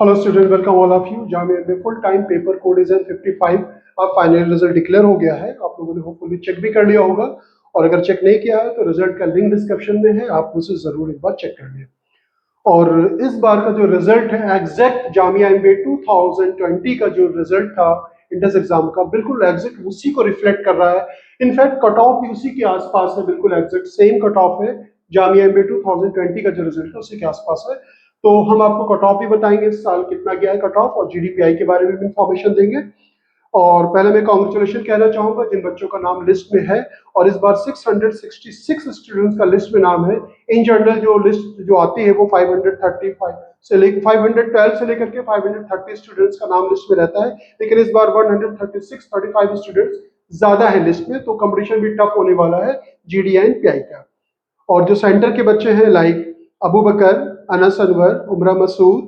Hello student, welcome all of you. Jamia में full time paper code is N 55। अब final result declare हो गया है। आप लोगों ने होपफुली चेक भी कर लिया होगा, और अगर चेक नहीं किया है तो रिजल्ट का लिंक डिस्क्रिप्शन में है, आप उसे जरूर एक बार चेक कर लें। और इस बार का जो रिजल्ट है एग्जैक्ट जामिया एमबीए 2020 का जो रिजल्ट था इंट्रेंस एग्जाम का, बिल्कुल एग्जैक्ट उसी को रिफ्लेक्ट कर रहा है। इनफैक्ट कट ऑफ भी उसी के आसपास है, बिल्कुल एग्जैक्ट सेम कट ऑफ है। जामिया एमबीए 2020 का जो रिजल्ट है उसी के आसपास है। तो हम आपको कट ऑफ भी बताएंगे, इस साल कितना गया है कट ऑफ, और जीडीपीआई के बारे में भी इंफॉर्मेशन देंगे। और पहले मैं कॉन्ग्रेचुलेशन कहना चाहूंगा जिन बच्चों का नाम लिस्ट में है, और इस बार 666 स्टूडेंट्स का लिस्ट में नाम है। इन जनरल जो लिस्ट जो आती है वो 535 से लेकर 512 से लेकर के 530 स्टूडेंट्स का नाम लिस्ट में रहता है, लेकिन इस बार 135 स्टूडेंट्स ज्यादा है लिस्ट में, तो कंपटीशन भी टफ होने वाला है जीडी एंड पीआई का। और जो सेंटर के बच्चे हैं लाइक अबू बकर, अनस अनवर, उमरा मसूद,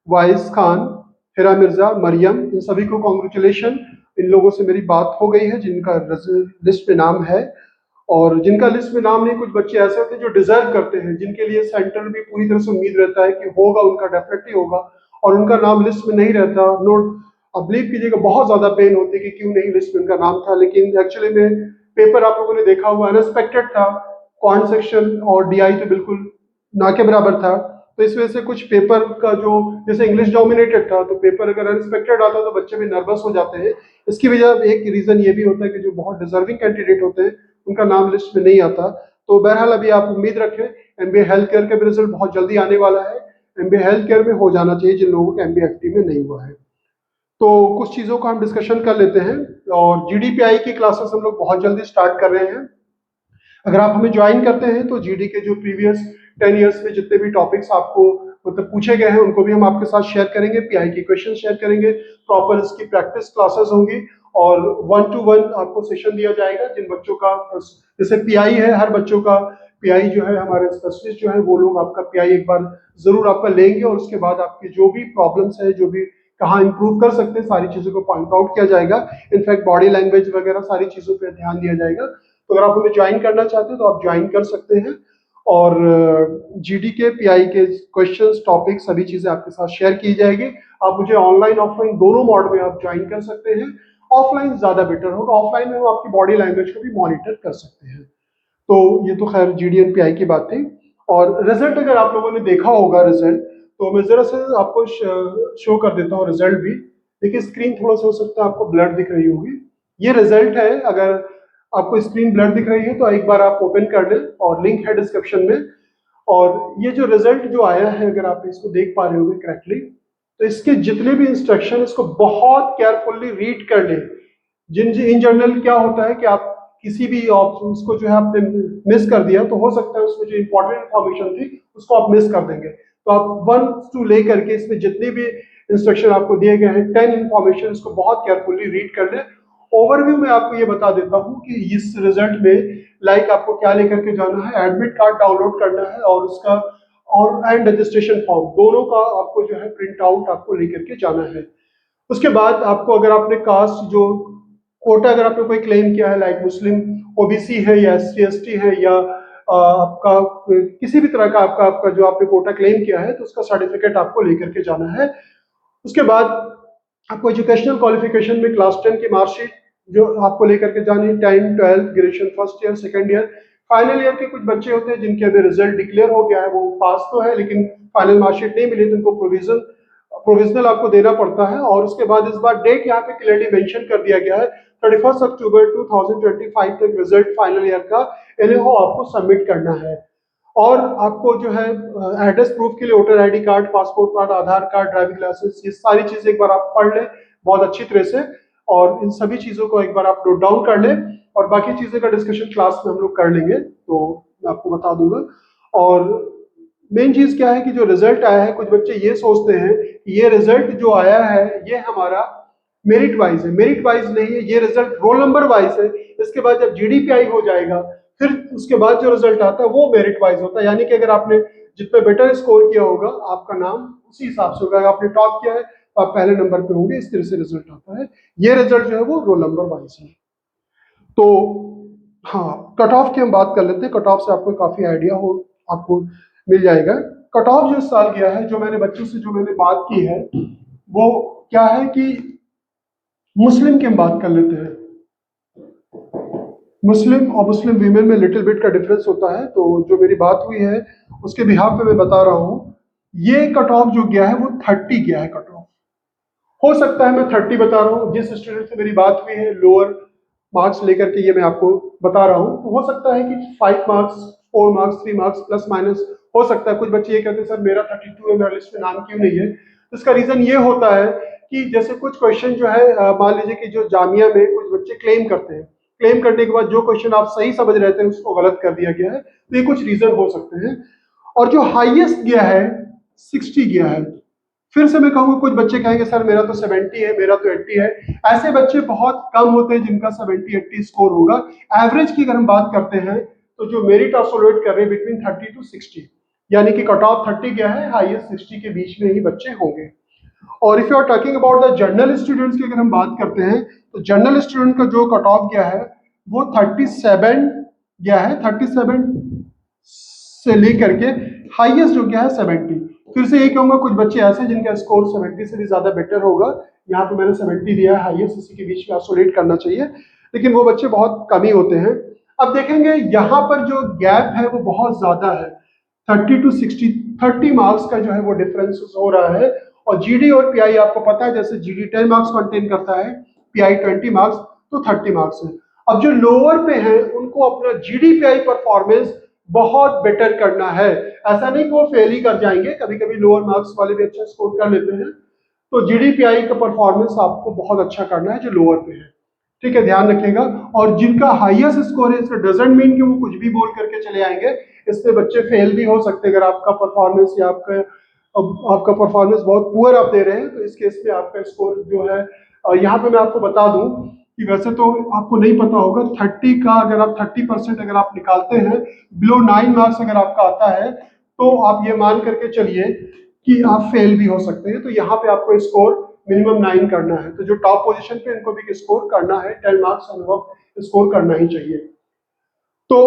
वाइस खान, हिरा मिर्जा, मरियम, इन सभी को कॉन्ग्रेचुलेशन। इन लोगों से मेरी बात हो गई है जिनका लिस्ट में नाम है। और जिनका लिस्ट में नाम नहीं, कुछ बच्चे ऐसे होते हैं जो डिजर्व करते हैं, जिनके लिए सेंटर भी पूरी तरह से उम्मीद रहता है कि होगा, उनका डेफिनेटली होगा, और उनका नाम लिस्ट में नहीं रहता। नोट अब बिलीव कीजिएगा, बहुत ज्यादा पेन होती है कि क्यों नहीं लिस्ट में उनका नाम था। लेकिन एक्चुअली में पेपर आप लोगों ने देखा हुआ अनएक्सपेक्टेड था। क्वांट सेक्शन और डीआई तो बिल्कुल ना के बराबर था, तो इस वजह से कुछ पेपर का जो, जैसे इंग्लिश डोमिनेटेड था, तो पेपर अगर अनएक्सपेक्टेड आता तो बच्चे भी नर्वस हो जाते हैं। इसकी वजह एक रीजन ये भी होता है कि जो बहुत डिजर्विंग कैंडिडेट होते हैं उनका नाम लिस्ट में नहीं आता। तो बहरहाल अभी आप उम्मीद रखें, एमबीए हेल्थ केयर का भी रिजल्ट बहुत जल्दी आने वाला है। एमबीए हेल्थ केयर में हो जाना चाहिए जिन लोगों का एमबीए एक्टिव में नहीं हुआ है। तो कुछ चीजों का हम डिस्कशन कर लेते हैं। और जीडीपीआई की क्लासेस हम लोग बहुत जल्दी स्टार्ट कर रहे हैं। अगर आप हमें ज्वाइन करते हैं तो जीडी के जो प्रीवियस 10 ईयर्स में जितने भी टॉपिक्स आपको मतलब पूछे गए हैं उनको भी हम आपके साथ शेयर करेंगे, पीआई के क्वेश्चन शेयर करेंगे, प्रॉपर इसकी प्रैक्टिस क्लासेस होंगी, और 1-to-1 आपको सेशन दिया जाएगा जिन बच्चों का, जैसे पीआई है हर बच्चों का, पीआई जो है हमारे स्पेशलिस्ट जो है वो लोग आपका पीआई एक बार जरूर आपका लेंगे, और उसके बाद आपकी जो भी प्रॉब्लम्स है, जो भी कहाँ इंप्रूव कर सकते हैं, सारी चीजों को पॉइंट आउट किया जाएगा। इनफैक्ट बॉडी लैंग्वेज वगैरह सारी चीजों पर ध्यान दिया जाएगा। तो अगर आप हमें ज्वाइन करना चाहते हैं तो आप ज्वाइन कर सकते हैं। और जीडी के पीआई के क्वेश्चंस, टॉपिक, सभी चीजें आपके साथ शेयर की जाएगी। आप मुझे ऑनलाइन ऑफलाइन दोनों मोड में आप ज्वाइन कर सकते हैं। ऑफलाइन ज्यादा बेटर होगा, ऑफलाइन में हम आपकी बॉडी लैंग्वेज को भी मॉनिटर कर सकते हैं। तो ये तो खैर जीडी एंड पीआई की बात थी। और रिजल्ट अगर आप लोगों ने देखा होगा रिजल्ट, तो मैं जरा से आपको शो कर देता हूँ रिजल्ट भी। देखिए स्क्रीन थोड़ा सा हो सकता है आपको ब्लर दिख रही होगी। ये रिजल्ट है, अगर आपको स्क्रीन ब्लर दिख रही है तो एक बार आप ओपन कर लें, और लिंक है डिस्क्रिप्शन में। और ये जो रिजल्ट जो आया है, अगर आप इसको देख पा रहे होंगे करेक्टली, तो इसके जितने भी इंस्ट्रक्शन इसको बहुत केयरफुल्ली रीड कर लें। जिन इन जनरल क्या होता है कि आप किसी भी ऑप्शन को जो है आपने मिस कर दिया, तो हो सकता है उसमें जो इंपॉर्टेंट इंफॉर्मेशन थी उसको आप मिस कर देंगे। तो आप 1 to लेकर के इसमें जितने भी इंस्ट्रक्शन आपको दिए गए हैं, 10 इंफॉर्मेशन, इसको बहुत केयरफुली रीड कर लें। ओवरव्यू में आपको ये बता देता हूँ कि इस रिजल्ट में लाइक आपको क्या लेकर के जाना है, एडमिट कार्ड डाउनलोड करना है, और उसका और एंड रजिस्ट्रेशन फॉर्म दोनों का आपको जो है प्रिंट आउट आपको लेकर के जाना है। उसके बाद आपको, अगर आपने कास्ट जो कोटा अगर आपने कोई क्लेम किया है, लाइक मुस्लिम, ओबीसी है, या एससी एसटी है, या आपका किसी भी तरह का आपका आपका जो आपने कोटा क्लेम किया है, तो उसका सर्टिफिकेट आपको लेकर के जाना है। उसके बाद आपको एजुकेशनल क्वालिफिकेशन में क्लास 10 की मार्कशीट जो आपको लेकर के जानी है, 10, 12, graduation first year, second year, final year के कुछ बच्चे होते हैं जिनके अभी रिजल्ट डिक्लेयर हो गया है, वो पास तो है लेकिन फाइनल मार्कशीट नहीं मिली, तो उनको प्रोविजनल आपको देना पड़ता है। और उसके बाद इस बार डेट यहाँ पे क्लियरली मेंशन कर दिया गया है, 31 अक्टूबर 2025 तक रिजल्ट फाइनल ईयर का इन्हें आपको सबमिट करना है। और आपको जो है एड्रेस प्रूफ के लिए voter ID card, passport card, Aadhaar card, driving licence, ये सारी चीजें एक बार आप पढ़ लें बहुत अच्छी तरह से, और इन सभी चीजों को एक बार आप नोट डाउन कर लें। और बाकी चीजें का डिस्कशन क्लास में हम लोग कर लेंगे, तो मैं आपको बता दूंगा। और मेन चीज क्या है कि जो रिजल्ट आया है, कुछ बच्चे ये सोचते हैं कि ये रिजल्ट जो आया है ये हमारा मेरिट वाइज है। मेरिट वाइज नहीं है, ये रिजल्ट रोल नंबर वाइज है। इसके बाद जब जीडीपीआई हो जाएगा, फिर उसके बाद जो रिजल्ट आता है वो मेरिट वाइज होता है, यानी कि अगर आपने जितने बेटर स्कोर किया होगा आपका नाम उसी हिसाब से होगा। अगर आपने टॉप किया है तो आप पहले नंबर पे होंगे, इस तरह से रिजल्ट आता है। ये रिजल्ट जो है वो रोल नंबर वाइज है। तो हाँ, कट ऑफ की हम बात कर लेते हैं। कट ऑफ से आपको काफी आइडिया हो आपको मिल जाएगा। कट ऑफ जो इस साल गया है, जो मैंने बच्चों से जो मैंने बात की है वो क्या है कि मुस्लिम की हम बात कर लेते हैं। मुस्लिम और मुस्लिम वीमेन में लिटिल बिट का डिफरेंस होता है, तो जो मेरी बात हुई है उसके बिहाफ पे मैं बता रहा हूँ। ये कट ऑफ जो गया है वो 30 गया है कट ऑफ। हो सकता है मैं 30 बता रहा हूँ, जिस स्टूडेंट से मेरी बात हुई है लोअर मार्क्स लेकर के ये मैं आपको बता रहा हूँ, तो हो सकता है कि 5 marks, 4 marks, 3 marks plus minus हो सकता है। कुछ बच्चे ये कहते हैं सर मेरा 32 है, मेरा लिस्ट में नाम क्यों नहीं है। तो इसका रीजन ये होता है कि जैसे कुछ क्वेश्चन जो है मान लीजिए कि जो जामिया में कुछ बच्चे क्लेम करते हैं, क्लेम करने के बाद जो क्वेश्चन आप सही समझ रहे थे उसको गलत कर दिया गया है, तो ये कुछ रीजन हो सकते हैं। और जो हाईएस्ट गया है 60 गया है। फिर से मैं कहूंगा कुछ बच्चे कहेंगे सर मेरा तो 70 है, मेरा तो 80 है। ऐसे बच्चे बहुत कम होते हैं जिनका 70-80 स्कोर होगा। एवरेज की अगर हम बात करते हैं तो जो मेरिट ऑब्सोल्यूट कर रहे हैं बिटवीन 30 टू 60, यानी कि कट ऑफ 30 गया है, हाईएस्ट 60 के बीच में ही बच्चे होंगे। और if you are talking about the general students की अगर हम बात करते हैं तो जनरल स्टूडेंट का जो कट ऑफ गया है वो 37 गया है। 37 से लेकर के हाईएस्ट जो गया है 70। फिर से ये कहूंगा कुछ बच्चे ऐसे जिनका स्कोर 70 से भी ज्यादा बेटर होगा। यहाँ पे मैंने 70 दिया है, हाईएस्ट इसी के बीच में ऑसिलेट करना चाहिए, लेकिन वो बच्चे बहुत कम ही होते हैं। अब देखेंगे यहाँ पर जो गैप है वो बहुत ज्यादा है, 30 टू 60, 30 मार्क्स का जो है वो डिफरेंस हो रहा है। और जीडी और पीआई आपको पता है, जैसे जीडी 10 मार्क्स कंटेन करता है, पीआई 20 मार्क्स, तो 30 मार्क्स है। अब जो लोअर पे हैं उनको अपना जीडी पीआई परफॉर्मेंस बहुत बेटर करना है। ऐसा नहीं कि वो फेल ही कर जाएंगे, कभी कभी लोअर मार्क्स वाले भी अच्छा स्कोर कर लेते हैं। तो जीडीपीआई का परफॉर्मेंस आपको बहुत अच्छा करना है जो लोअर पे है, ठीक है, ध्यान रखिएगा। और जिनका हाईएस्ट स्कोर है, इसका डजंट मीन कि वो कुछ भी बोल करके चले आएंगे, इससे बच्चे फेल भी हो सकते हैं। अगर आपका परफॉर्मेंस या आपका परफॉर्मेंस बहुत पुअर आप दे रहे हैं तो इस केस में आपका स्कोर जो है, यहाँ पे मैं आपको बता दूं कि वैसे तो आपको नहीं पता होगा, 30 का अगर आप 30% अगर आप निकालते हैं, बिलो 9 मार्क्स अगर आपका आता है, तो आप ये मान करके चलिए कि आप फेल भी हो सकते हैं। तो यहाँ पे आपको स्कोर मिनिमम 9 करना है। तो जो टॉप पोजीशन पे इनको भी स्कोर करना है, 10 मार्क्स अनुभव स्कोर करना ही चाहिए। तो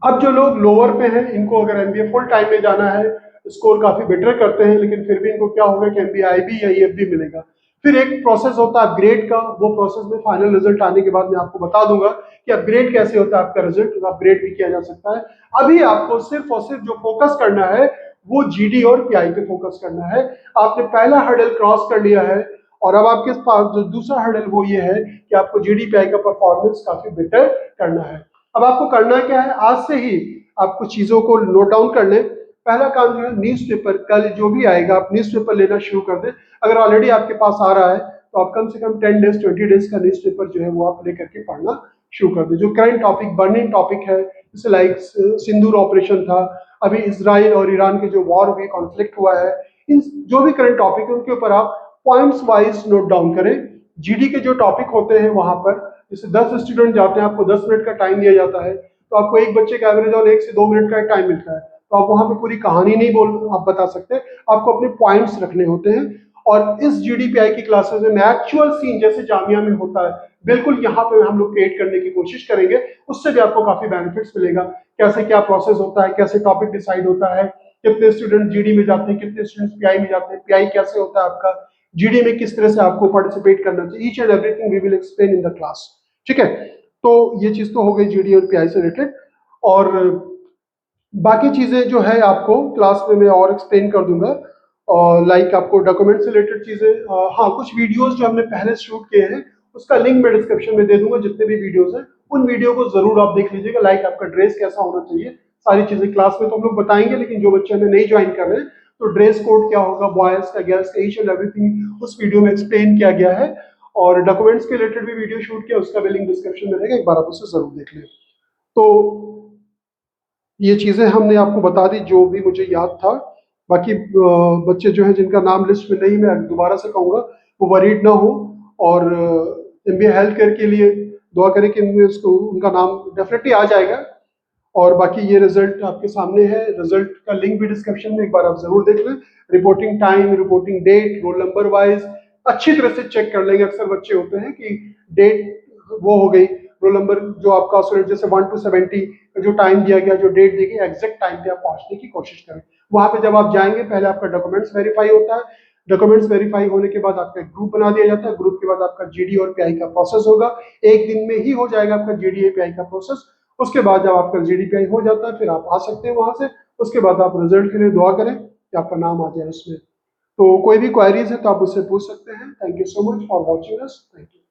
अब जो लोग लोअर पे हैं, इनको अगर एमबीए फुल टाइम में जाना है, स्कोर काफी बेटर करते हैं, लेकिन फिर भी इनको क्या होगा कि एमबीए आईबी या ईएफबी मिलेगा। फिर एक प्रोसेस होता है अपग्रेड का, वो प्रोसेस में फाइनल रिजल्ट आने के बाद मैं आपको बता दूंगा कि अपग्रेड कैसे होता है, आपका रिजल्ट अपग्रेड भी किया जा सकता है। अभी आपको सिर्फ और सिर्फ जो फोकस करना है वो जीडी और पीआई पे फोकस करना है। आपने पहला हर्डल क्रॉस कर लिया है और अब आपके पास जो दूसरा हर्डल वो ये है कि आपको जीडी पीआई का परफॉर्मेंस काफी बेटर करना है। अब आपको करना क्या है, आज से ही आप कुछ चीजों को नोट डाउन कर लें। पहला काम जो है न्यूज़पेपर, कल जो भी आएगा आप न्यूज़पेपर लेना शुरू कर दें। अगर ऑलरेडी आपके पास आ रहा है तो आप कम से कम 10 डेज 20 डेज का न्यूज़पेपर जो है वो आप लेकर के पढ़ना शुरू कर दें। जो करंट टॉपिक, बर्निंग टॉपिक है, जैसे लाइक सिंदूर ऑपरेशन था, अभी इजराइल और ईरान के जो वॉर हुई, कॉन्फ्लिक्ट हुआ है, इन जो भी करंट टॉपिक है उनके ऊपर आप पॉइंट्स वाइज नोट डाउन करें। जीडी के जो टॉपिक होते हैं वहां पर जैसे 10 स्टूडेंट जाते हैं, आपको 10 मिनट का टाइम दिया जाता है, तो आपको एक बच्चे का एवरेज और 1 से 2 मिनट का टाइम मिलता है। तो आप वहां पे पूरी कहानी नहीं आप बता सकते, आपको अपने पॉइंट्स रखने होते हैं। और इस जीडीपीआई की क्लासेस में एक्चुअल सीन जैसे जामिया में होता है, बिल्कुल यहाँ पे हम लोग क्रिएट करने की कोशिश करेंगे। उससे भी आपको काफी बेनिफिट्स मिलेगा, कैसे क्या प्रोसेस होता है, कैसे टॉपिक डिसाइड होता है, कितने स्टूडेंट जीडी में जाते हैं, कितने स्टूडेंट पीआई में जाते हैं, पीआई कैसे होता है आपका, जीडी में किस तरह से आपको पार्टिसिपेट करना चाहिए, each and everything we will explain in the class, ठीक है। तो ये चीज तो हो गई जीडी और पीआई से रिलेटेड। और बाकी चीजें जो है आपको क्लास में मैं और एक्सप्लेन कर दूंगा, और लाइक आपको डॉक्यूमेंट से रिलेटेड चीजें, हाँ कुछ वीडियोस जो हमने पहले शूट किए हैं उसका लिंक मैं डिस्क्रिप्शन में दे दूंगा। जितने भी वीडियोस हैं उन वीडियो को जरूर आप देख लीजिएगा। लाइक आपका ड्रेस कैसा होना चाहिए, सारी चीजें क्लास में तो हम लोग बताएंगे, लेकिन जो बच्चे हमें नहीं ज्वाइन कर रहे हैं तो ड्रेस कोड क्या होगा, बॉयज का, गर्ल्स का, ईच एंड एवरीथिंग उस वीडियो में एक्सप्लेन किया गया है। और डॉक्यूमेंट्स के रिलेटेड भी वीडियो शूट किया, उसका भी लिंक डिस्क्रिप्शन में रहेगा, एक बार आप उसे जरूर देख लें। तो ये चीजें हमने आपको बता दी जो भी मुझे याद था। बाकी बच्चे जो हैं जिनका नाम लिस्ट में नहीं, मैं दोबारा से कहूंगा वो वरीड ना हो, और एमबीए हेल्थ केयर के लिए दुआ करें कि उनका नाम डेफिनेटली आ जाएगा। और बाकी ये रिजल्ट आपके सामने है, रिजल्ट का लिंक भी डिस्क्रिप्शन में, एक बार आप जरूर देख लें। Reporting time, reporting date, roll number wise अच्छी तरह से चेक कर लेंगे। अक्सर बच्चे होते हैं कि डेट वो हो गई, रोल नंबर जो आपका स्टूडेंट जैसे 1 to 70 जो टाइम दिया गया, जो डेट दी गई, एग्जैक्ट टाइम पे आप पहुंचने की कोशिश करें। वहां पे जब आप जाएंगे पहले आपका डॉक्यूमेंट्स वेरीफाई होता है, डॉक्यूमेंट्स वेरीफाई होने के बाद आपका एक ग्रुप बना दिया जाता है, ग्रुप के बाद आपका जीडी और पीआई का प्रोसेस होगा। एक दिन में ही हो जाएगा आपका जीडी पीआई का प्रोसेस। उसके बाद जब आपका जीडी पीआई हो जाता है फिर आप आ सकते हैं वहां से। उसके बाद आप रिजल्ट के लिए दुआ करें कि आपका नाम आ जाए उसमें। तो कोई भी क्वेरीज है तो आप उससे पूछ सकते हैं। Thank you so much for watching us. Thank you.